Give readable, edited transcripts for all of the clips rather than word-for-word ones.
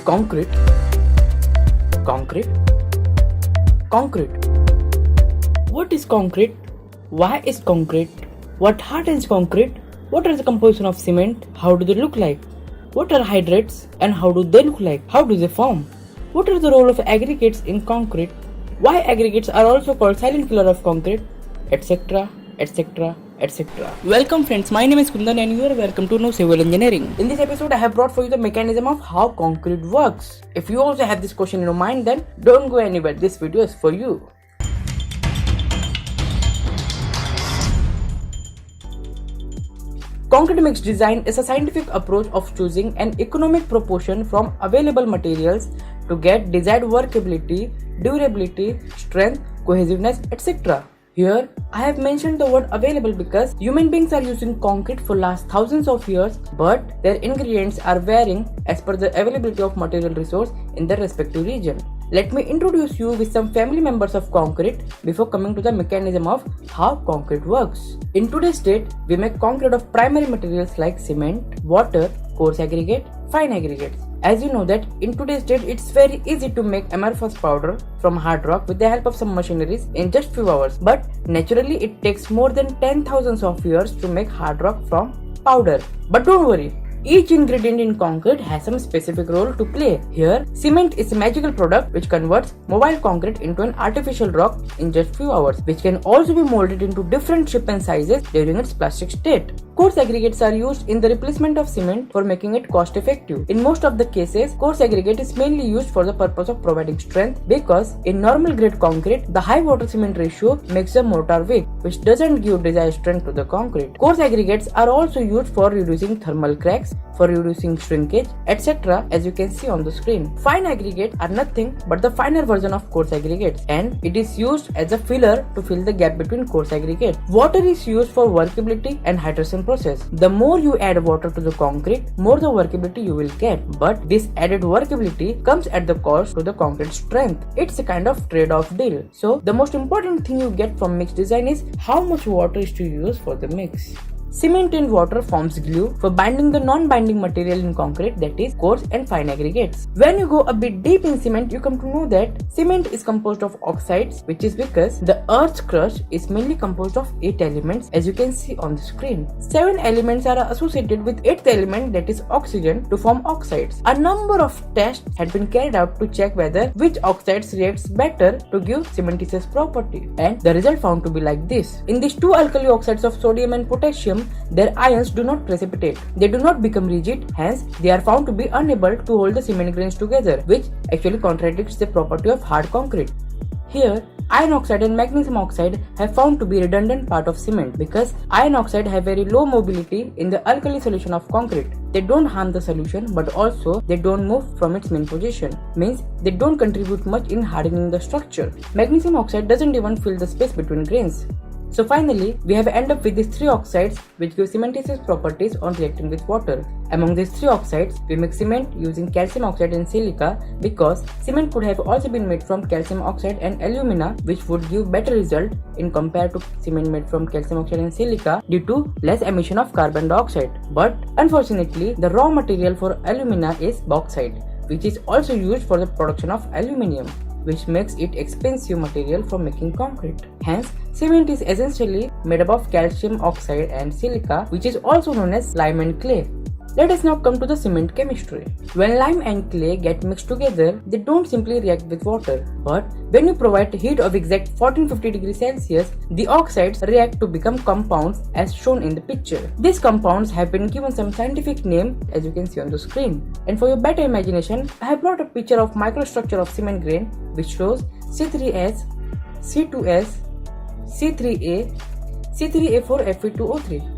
Concrete, concrete, concrete. What is concrete? Why is concrete? What hardens concrete? What are the composition of cement? How do they look like? What are hydrates and how do they look like? How do they form? What are the role of aggregates in concrete? Why aggregates are also called silent killer of concrete, etc., etc., etc. Welcome friends, my name is Kundan and you are welcome to Know Civil Engineering. In this episode I have brought for you the mechanism of how concrete works. If you also have this question in your mind, then don't go anywhere, this video is for you. Concrete mix design is a scientific approach of choosing an economic proportion from available materials to get desired workability, durability, strength, cohesiveness, etc. Here, I have mentioned the word available because human beings are using concrete for last thousands of years, but their ingredients are varying as per the availability of material resource in their respective region. Let me introduce you with some family members of concrete before coming to the mechanism of how concrete works. In today's date, we make concrete of primary materials like cement, water, coarse aggregate, fine aggregates. As you know that in today's date, it's very easy to make amorphous powder from hard rock with the help of some machineries in just few hours. But naturally, it takes more than 10,000 of years to make hard rock from powder. But don't worry. Each ingredient in concrete has some specific role to play. Here, cement is a magical product which converts mobile concrete into an artificial rock in just few hours, which can also be molded into different shape and sizes during its plastic state. Coarse aggregates are used in the replacement of cement for making it cost effective. In most of the cases, coarse aggregate is mainly used for the purpose of providing strength because in normal grade concrete, the high water cement ratio makes the mortar weak, which doesn't give desired strength to the concrete. Coarse aggregates are also used for reducing thermal cracks, for reducing shrinkage, etc. as you can see on the screen. Fine aggregates are nothing but the finer version of coarse aggregates, and it is used as a filler to fill the gap between coarse aggregates. Water is used for workability and hydration process. The more you add water to the concrete, more the workability you will get. But this added workability comes at the cost to the concrete strength. It's a kind of trade-off deal. So the most important thing you get from mix design is how much water is to use for the mix. Cement and water forms glue for binding the non-binding material in concrete, that is coarse and fine aggregates. When you go a bit deep in cement, you come to know that cement is composed of oxides, which is because the earth's crust is mainly composed of 8 elements as you can see on the screen. 7 elements are associated with 8th element, that is oxygen, to form oxides. A number of tests had been carried out to check whether which oxides reacts better to give cementitious property, and the result found to be like this. In these two alkali oxides of sodium and potassium, their ions do not precipitate. They do not become rigid, hence they are found to be unable to hold the cement grains together, which actually contradicts the property of hard concrete. Here, iron oxide and magnesium oxide have found to be redundant part of cement because iron oxide have very low mobility in the alkali solution of concrete. They don't harm the solution, but also they don't move from its main position, means they don't contribute much in hardening the structure. Magnesium oxide doesn't even fill the space between grains. So finally, we have ended up with these 3 oxides which give cementitious properties on reacting with water. Among these 3 oxides, we make cement using calcium oxide and silica because cement could have also been made from calcium oxide and alumina, which would give better result in compared to cement made from calcium oxide and silica due to less emission of carbon dioxide. But unfortunately, the raw material for alumina is bauxite, which is also used for the production of aluminium, which makes it expensive material for making concrete. Hence, cement is essentially made up of calcium oxide and silica, which is also known as lime and clay. Let us now come to the cement chemistry. When lime and clay get mixed together, they don't simply react with water, but when you provide heat of exact 1450 degrees Celsius, the oxides react to become compounds as shown in the picture. These compounds have been given some scientific name as you can see on the screen. And for your better imagination, I have brought a picture of microstructure of cement grain which shows C3S, C2S, C3A, C3A4Fe2O3.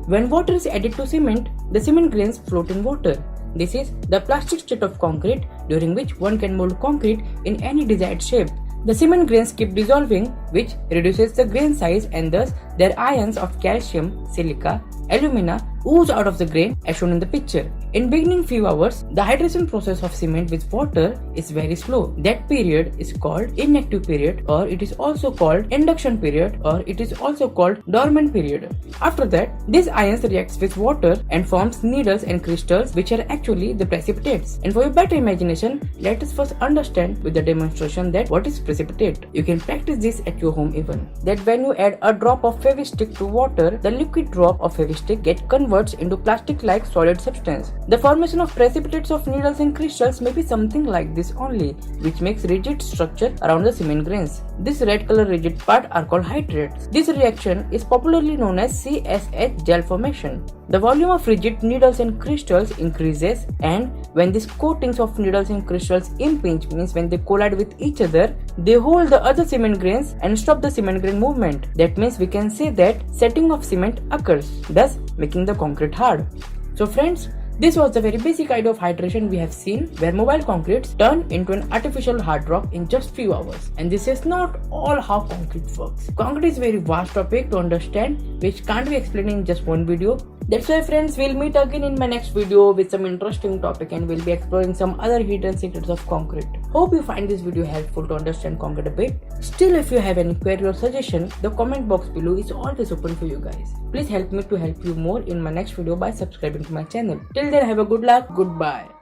When water is added to cement, the cement grains float in water. This is the plastic state of concrete during which one can mold concrete in any desired shape. The cement grains keep dissolving, which reduces the grain size, and thus their ions of calcium, silica, alumina ooze out of the grain as shown in the picture. In beginning few hours, the hydration process of cement with water is very slow. That period is called inactive period, or it is also called induction period, or it is also called dormant period. After that, these ions reacts with water and forms needles and crystals, which are actually the precipitates. And for your better imagination, let us first understand with the demonstration that what is precipitate. You can practice this at your home even. That when you add a drop of Fevistick to water, the liquid drop of Fevistick converts into plastic-like solid substance. The formation of precipitates of needles and crystals may be something like this only, which makes rigid structure around the cement grains. This red color rigid part are called hydrates. This reaction is popularly known as CSH gel formation. The volume of rigid needles and crystals increases, and when these coatings of needles and crystals impinge, means when they collide with each other, they hold the other cement grains and stop the cement grain movement. That means we can say that setting of cement occurs, thus making the concrete hard. So friends, this was the very basic idea of hydration we have seen, where mobile concretes turn into an artificial hard rock in just few hours. And this is not all how concrete works. Concrete is a very vast topic to understand, which can't be explained in just one video. That's why friends, we'll meet again in my next video with some interesting topic, and we'll be exploring some other hidden secrets of concrete. Hope you find this video helpful to understand concrete a bit. Still, if you have any query or suggestion, the comment box below is always open for you guys. Please help me to help you more in my next video by subscribing to my channel. Till then, have a good luck. Goodbye.